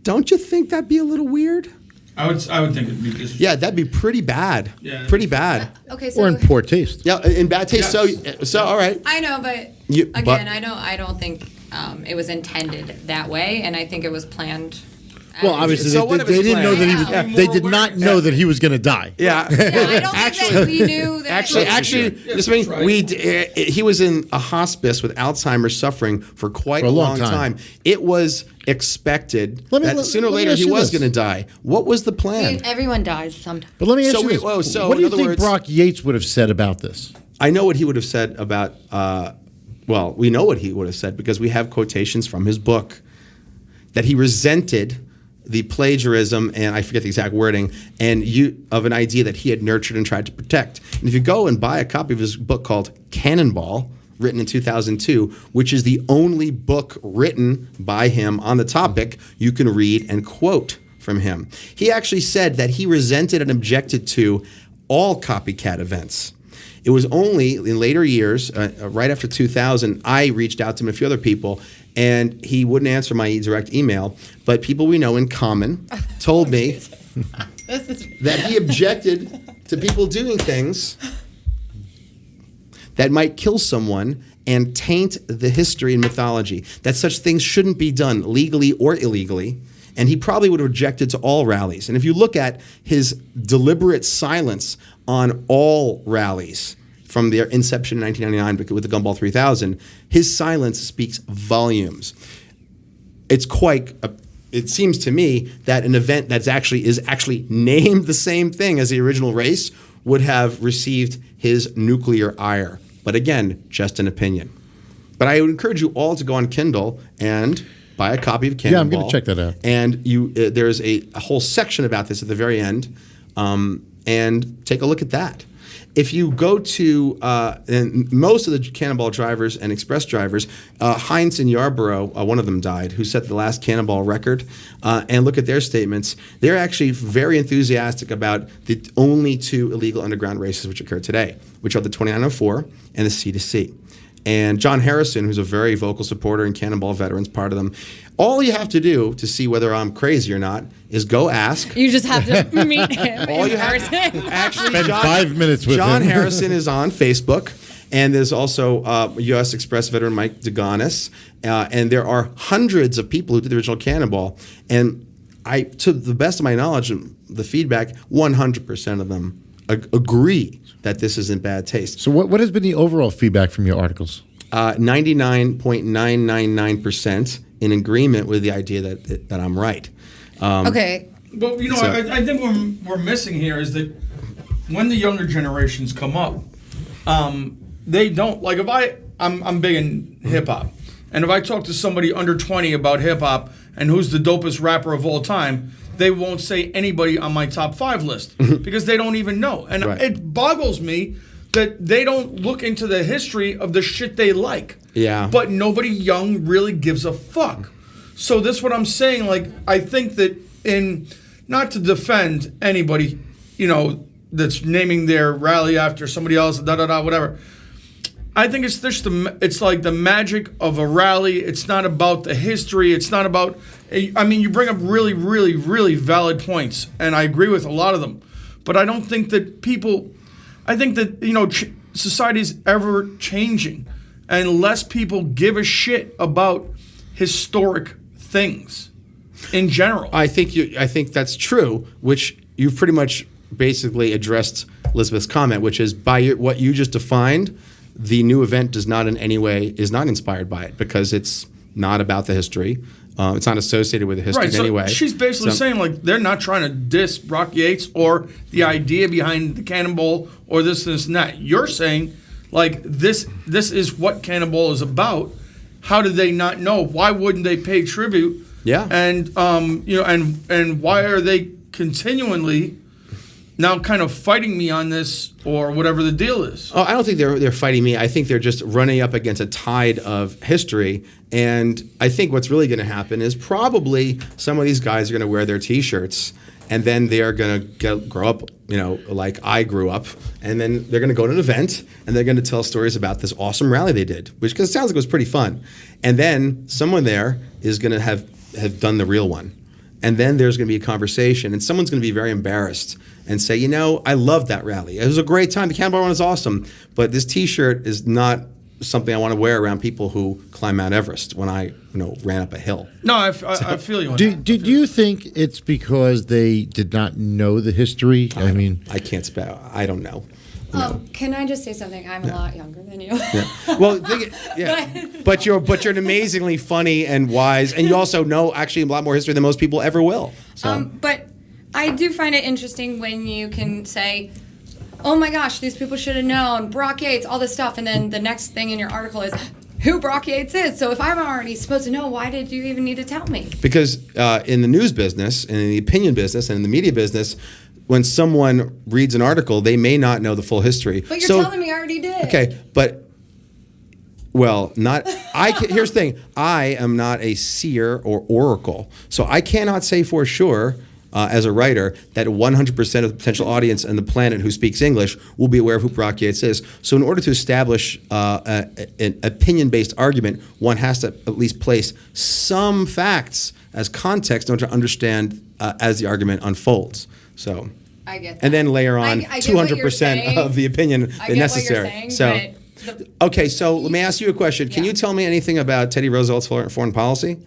Don't you think that'd be a little weird? I would think it'd be disrespectful. Yeah, that'd be pretty bad. Yeah. Pretty bad. Okay, so or in poor taste. Yeah, in bad taste. Yes. So all right. I know, but But- again, I don't think it was intended that way, and I think it was planned. Well, obviously, So what if it's they didn't know that he planned? was. They did not know that he was going to die. Yeah. Yeah, I don't think that we knew that. Actually, this means he was in a hospice with Alzheimer's suffering for quite For a a long long time. It was expected Let me- that let- sooner or let me later ask he you was this. going to die. What was the I plan? mean, everyone dies sometimes. But let me ask So you we- this: oh, so what do in you other think words- Brock Yates would have said about this? I know what he would have said about. Well, we know what he would have said because we have quotations from his book that he resented the plagiarism and I forget the exact wording of an idea that he had nurtured and tried to protect. And if you go and buy a copy of his book called Cannonball, written in 2002, which is the only book written by him on the topic, you can read and quote from him. He actually said that he resented and objected to all copycat events. It was only in later years, right after 2000, I reached out to him and a few other people, and he wouldn't answer my direct email. But people we know in common told me that he objected to people doing things that might kill someone and taint the history and mythology, that such things shouldn't be done legally or illegally. And he probably would have objected to all rallies. And if you look at his deliberate silence on all rallies from their inception in 1999 with the Gumball 3000, his silence speaks volumes. It seems to me that an event is actually named the same thing as the original race would have received his nuclear ire. But again, just an opinion. But I would encourage you all to go on Kindle and buy a copy of Cannonball. Yeah, I'm going to check that out. And there's a whole section about this at the very end, and take a look at that. If you go to, and most of the Cannonball drivers and express drivers, Heinz and Yarborough, one of them died, who set the last Cannonball record, and look at their statements, they're actually very enthusiastic about the only two illegal underground races which occur today, which are the 2904 and the C2C. and John Harrison, who's a very vocal supporter and Cannonball veterans, part of them. All you have to do to see whether I'm crazy or not is go ask. You just have to meet him. All you have person. actually Spend 5 minutes with John him. Harrison is on Facebook, and there's also U.S. Express veteran Mike DeGonis, and there are hundreds of people who did the original Cannonball. And to the best of my knowledge, the feedback, 100% of them agree that this is in bad taste. So what has been the overall feedback from your articles? 99.999% in agreement with the idea that I'm right. Okay. But I think what we're missing here is that when the younger generations come up, they don't like. If I'm big in hip hop, and if I talk to somebody under 20 about hip hop and who's the dopest rapper of all time, they won't say anybody on my top 5 list because they don't even know. And it boggles me that they don't look into the history of the shit they like. Yeah. But nobody young really gives a fuck. So that's what I'm saying. Like, I think that not to defend anybody, that's naming their rally after somebody else, whatever. I think it's just it's like the magic of a rally. It's not about the history. It's not about. I mean, you bring up really, really, really valid points, and I agree with a lot of them. But I don't think that people. I think that society's ever changing, and less people give a shit about historic things in general. I think that's true, which you've pretty much basically addressed Elizabeth's comment, which is what you just defined. The new event is not inspired by it because it's not about the history. It's not associated with the history in any way. She's basically saying like they're not trying to diss Brock Yates or the idea behind the Cannonball or this and that. You're saying like this is what Cannonball is about. How did they not know? Why wouldn't they pay tribute? Yeah. And and why are they continually now kind of fighting me on this or whatever the deal is? Oh, I don't think they're fighting me. I think they're just running up against a tide of history. And I think what's really going to happen is probably some of these guys are going to wear their T-shirts, and then they are going to grow up, like I grew up, and then they're going to go to an event, and they're going to tell stories about this awesome rally they did, because it sounds like it was pretty fun. And then someone there is going to have done the real one. And then there's going to be a conversation, and someone's going to be very embarrassed and say, I loved that rally. It was a great time. The Cannonball Run was awesome, but this T-shirt is not something I want to wear around people who climb Mount Everest when I, ran up a hill. No, I feel you on Do that. you think it's because they did not know the history? I can't spell. I don't know. Can I just say something? I'm a lot younger than you. Yeah. Well, but you're an amazingly funny and wise, and you also know actually a lot more history than most people ever will. So. But I do find it interesting when you can say, oh my gosh, these people should have known, Brock Yates, all this stuff, and then the next thing in your article is who Brock Yates is. So if I'm already supposed to know, why did you even need to tell me? Because in the news business, and in the opinion business, and in the media business, when someone reads an article, they may not know the full history. But you're telling me I already did. Okay, but here's the thing. I am not a seer or oracle, so I cannot say for sure as a writer that 100% of the potential audience on the planet who speaks English will be aware of who Brock Yates is. So in order to establish an opinion-based argument, one has to at least place some facts as context in order to understand as the argument unfolds. So, I get that. and then layer on I get what you're 200% saying. of the opinion I get necessary. what you're saying, Okay, so let me ask you a question. Can you tell me anything about Teddy Roosevelt's foreign policy?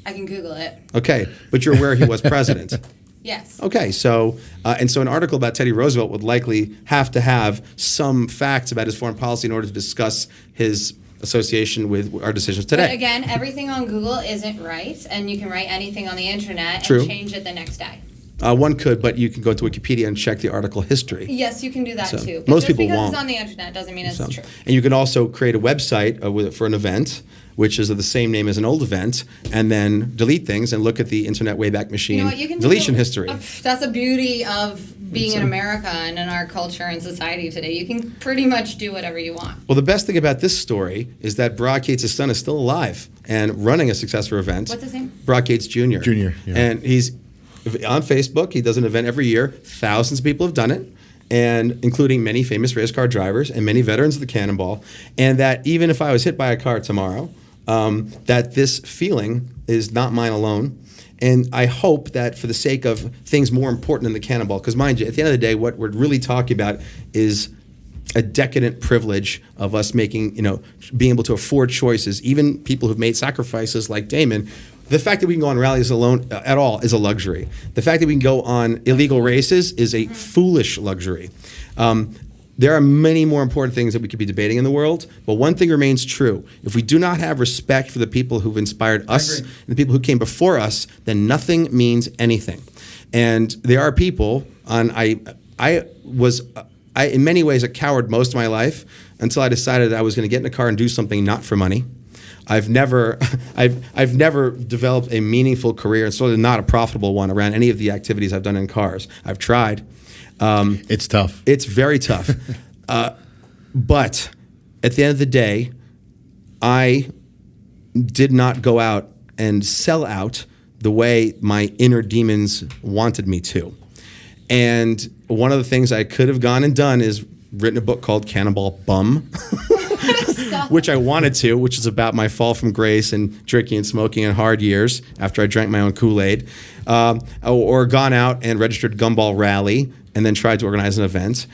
I can Google it. Okay, but you're aware he was president. Yes. Okay, so an article about Teddy Roosevelt would likely have to have some facts about his foreign policy in order to discuss his association with our decisions today. But again, everything on Google isn't right, and you can write anything on the internet True. and change it the next day. One could, but you can go to Wikipedia and check the article history. Yes, you can do that So, too. But most just people because won't. it's on the internet doesn't mean it's true. And you can also create a website for an event, which is of the same name as an old event, and then delete things and look at the Internet Wayback Machine You know what, you can deletion history. That's the beauty of being in America and in our culture and society today. You can pretty much do whatever you want. Well, the best thing about this story is that Brock Yates' son is still alive and running a successful event. What's his name? Brock Yates Jr. Jr., yeah. And he's on Facebook. He does an event every year. Thousands of people have done it. and including many famous race car drivers and many veterans of the Cannonball, and that even if I was hit by a car tomorrow, that this feeling is not mine alone. And I hope that for the sake of things more important than the Cannonball, because mind you, at the end of the day, what we're really talking about is a decadent privilege of us making, being able to afford choices, even people who've made sacrifices like Damon. The fact that we can go on rallies alone at all is a luxury. The fact that we can go on illegal races is a foolish luxury. There are many more important things that we could be debating in the world, but one thing remains true. If we do not have respect for the people who've inspired us and the people who came before us, then nothing means anything. And there are people, I was in many ways a coward most of my life until I decided I was going to get in a car and do something not for money. I've never developed a meaningful career, and certainly not a profitable one, around any of the activities I've done in cars. I've tried. It's tough. It's very tough. But at the end of the day, I did not go out and sell out the way my inner demons wanted me to. And one of the things I could have gone and done is written a book called Cannonball Bum, which I wanted to, which is about my fall from grace and drinking and smoking in hard years after I drank my own Kool-Aid, or gone out and registered Gumball Rally and then tried to organize an event,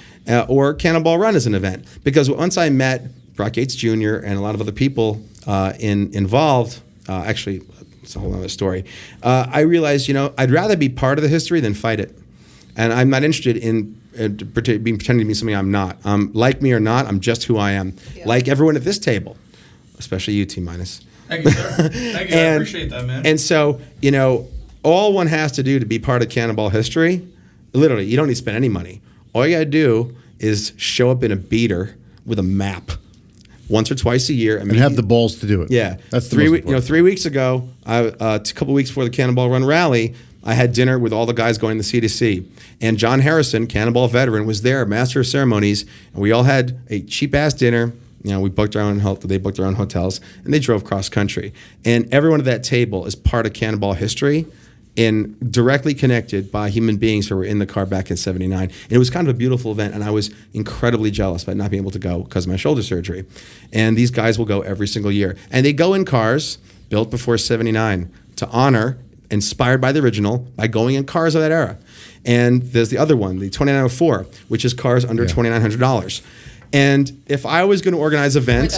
or Cannonball Run as an event. Because once I met Brock Yates Jr. and a lot of other people involved, actually, it's a whole other story, I realized, I'd rather be part of the history than fight it. And I'm not interested in pretending to be something I'm not. Like me or not, I'm just who I am. Yeah. Like everyone at this table, especially you, T-minus. Thank you, sir. Thank you. I appreciate that, man. And so, all one has to do to be part of Cannonball history, literally, you don't need to spend any money. All you got to do is show up in a beater with a map once or twice a year. And have the balls to do it. Yeah. That's the most important. 3 weeks ago, a couple weeks before the Cannonball Run Rally, I had dinner with all the guys going to C2C. And John Harrison, Cannonball veteran, was there, master of ceremonies, and we all had a cheap-ass dinner. We booked our own they booked their own hotels, and they drove cross-country. And everyone at that table is part of Cannonball history and directly connected by human beings who were in the car back in '79. And it was kind of a beautiful event, and I was incredibly jealous about not being able to go because of my shoulder surgery. And these guys will go every single year. And they go in cars built before '79 to honor, inspired by the original, by going in cars of that era. And there's the other one, the 2904, which is cars under $2,900. And if I was going to organize an event,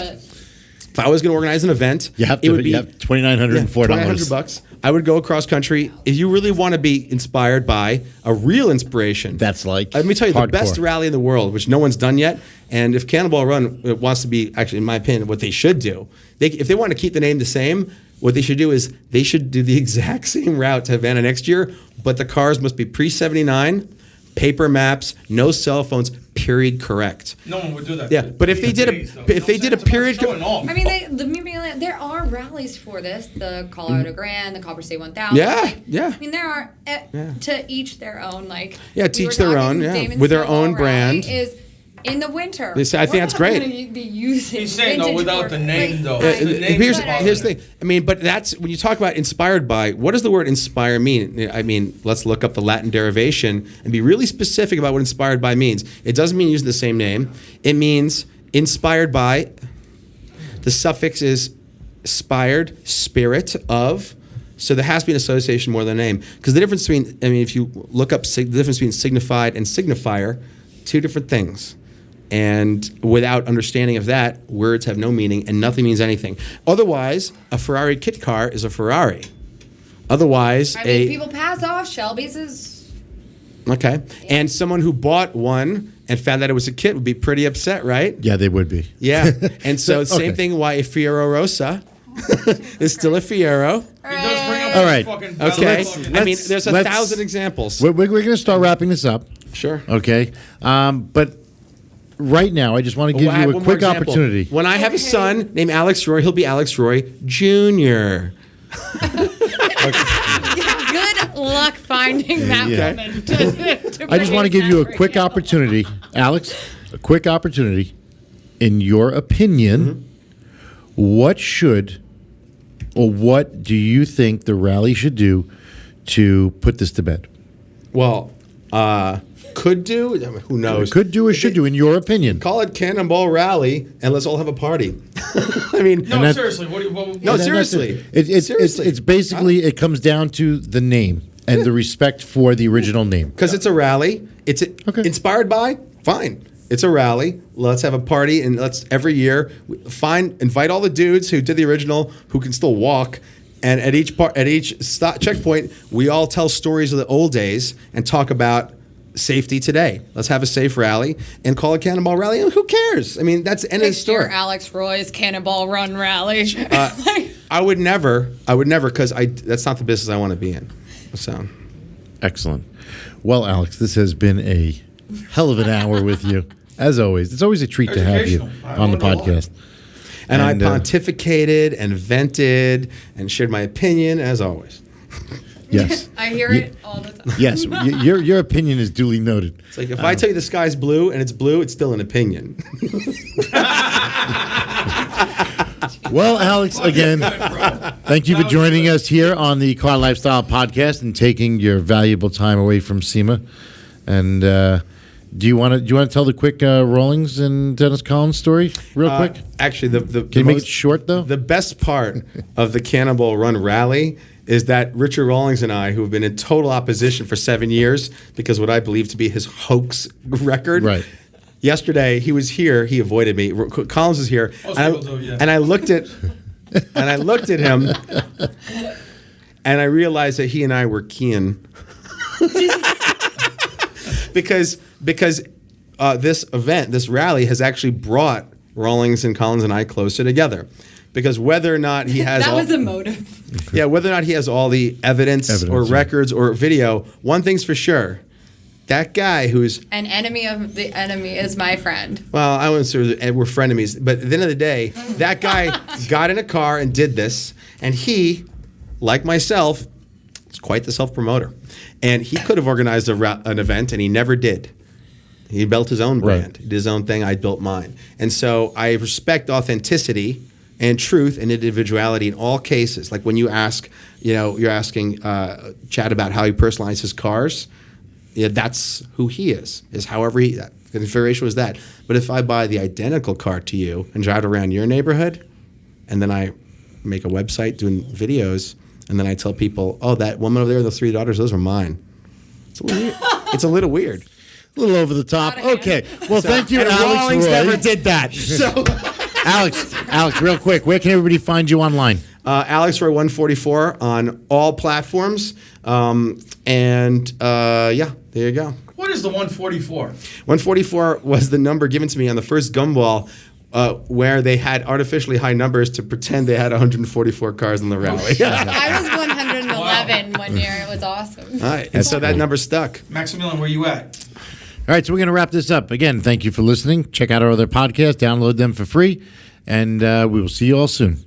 it would be $2,904. $2,900. I would go across country. If you really want to be inspired by a real inspiration, that's like let me tell you, hardcore. The best rally in the world, which no one's done yet. And if Cannonball Run wants to be, actually, in my opinion, what they should do, if they want to keep the name the same, what they should do is they should do the exact same route to Havana next year, but the cars must be pre-'79, paper maps, no cell phones, period correct. No one would do that. Yeah, but if they did a period, I mean, there are rallies for this. The Colorado Grand, the Copper State 1000. Yeah. I mean, there are to each their own. To each their own. Yeah, with their own brand. Is in the winter. I think that's great. He's saying though without the name though. Here's the thing. I mean, but that's when you talk about inspired by. What does the word inspire mean? I mean, let's look up the Latin derivation and be really specific about what inspired by means. It doesn't mean using the same name. It means inspired by. The suffix is spired, spirit of. So there has to be an association more than a name. Because the difference between, if you look up the difference between signified and signifier, two different things. And without understanding of that, words have no meaning and nothing means anything. Otherwise, a Ferrari kit car is a Ferrari. Otherwise, people pass off Shelby's is... Okay. Yeah. And someone who bought one and found that it was a kit would be pretty upset, right? Yeah, they would be. Yeah. And so same thing why a Fiero Rossa is still a Fiero. All right. Okay. There's 1,000 examples. We're going to start wrapping this up. Sure. Okay. But right now, I just want to give you a quick opportunity. When I have a son named Alex Roy, he'll be Alex Roy Jr. Good luck finding that woman. I just want to give you a quick opportunity, Alex, a quick opportunity. In your opinion, what do you think the rally should do to put this to bed? Well, could do. I mean, who knows? Could do or should do, in your opinion. Call it Cannonball Rally, and let's all have a party. I mean, No, seriously. What no, And seriously. It's basically, it comes down to the name and the respect for the original name. Because it's a rally. It's inspired by, fine. It's a rally. Let's have a party, and let's every year invite all the dudes who did the original who can still walk. And at each checkpoint, we all tell stories of the old days and talk about safety today. Let's have a safe rally and call it Cannonball Rally. And who cares? I mean, that's the end of the story. Your Alex Roy's Cannonball Run Rally. I would never, because that's not the business I want to be in. So, Excellent. Well, Alex, this has been a hell of an hour with you, as always. It's always a treat to have you Educational. on the podcast. and I pontificated and vented and shared my opinion as always. Yes. I hear it all the time. Yes. Your opinion is duly noted. It's like if I tell you the sky's blue and it's blue, it's still an opinion. Well, Alex, again, thank you for joining us here on the Car Lifestyle Podcast and taking your valuable time away from SEMA. And do you want to tell the quick Rawlings and Dennis Collins story real quick? Actually, Can you make it short though? The best part of the Cannonball Run Rally is that Richard Rawlings and I, who have been in total opposition for 7 years because what I believe to be his hoax record. Right. Yesterday he was here. He avoided me. Collins was here, and I looked at him, and I realized that he and I were kin. because this event, this rally, has actually brought Rawlings and Collins and I closer together. Because whether or not he has That was a motive. whether or not he has all the evidence or records or video, one thing's for sure. That guy who's An enemy of the enemy is my friend. well, I wouldn't say we're frenemies, but at the end of the day, that guy got in a car and did this, and he, like myself, is quite the self-promoter. And he could have organized an event, and he never did. He built his own brand. Right. He did his own thing. I built mine. And so I respect authenticity and truth and individuality in all cases. Like when you ask, you're asking Chad about how he personalizes his cars. Yeah, that's who he is however the configuration was that. But if I buy the identical car to you and drive it around your neighborhood, and then I make a website doing videos, and then I tell people, oh, that woman over there, the 3 daughters, those are mine. It's a little weird. It's a little weird. A little over the top. Okay. Well, thank you, and Alex Rawlings Roy. never did that. So Alex, real quick, where can everybody find you online? Alex Roy 144 on all platforms. There you go. What is the 144? 144 was the number given to me on the first gumball where they had artificially high numbers to pretend they had 144 cars in the rally. I was 111 one year. It was awesome. All right, and so that number stuck. Maximilian, where you at? All right, so we're going to wrap this up. Again, thank you for listening. Check out our other podcasts. Download them for free. And we will see you all soon.